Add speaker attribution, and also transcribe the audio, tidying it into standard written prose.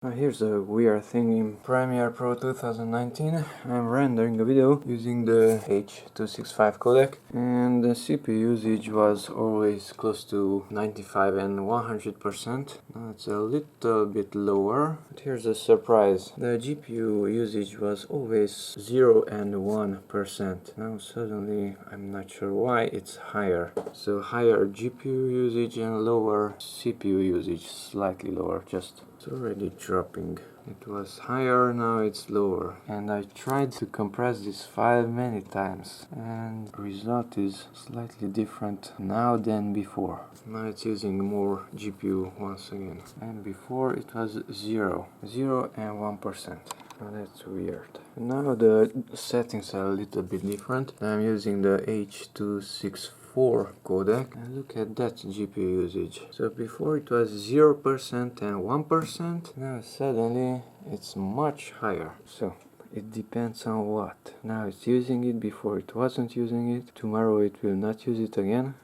Speaker 1: Here's a weird thing in Premiere Pro 2019. I'm rendering a video using the H.265 codec, and the CPU usage was always close to 95 and 100%. Now it's a little bit lower, but here's a surprise. The GPU usage was always 0 and 1%. Now suddenly, I'm not sure why, it's higher. So higher GPU usage and lower CPU usage, slightly lower, just. It's already dropping. It was higher, now it's lower. And I tried to compress this file many times, and the result is slightly different now than before. Now it's using more GPU once again. And before it was 0 and 1%. Oh, that's weird. Now the settings are a little bit different. I'm using the H.264 codec, and look at that GPU usage. So before it was 0% and 1%, now suddenly it's much higher. So it depends on what. Now it's using it, before it wasn't using it, tomorrow it will not use it again.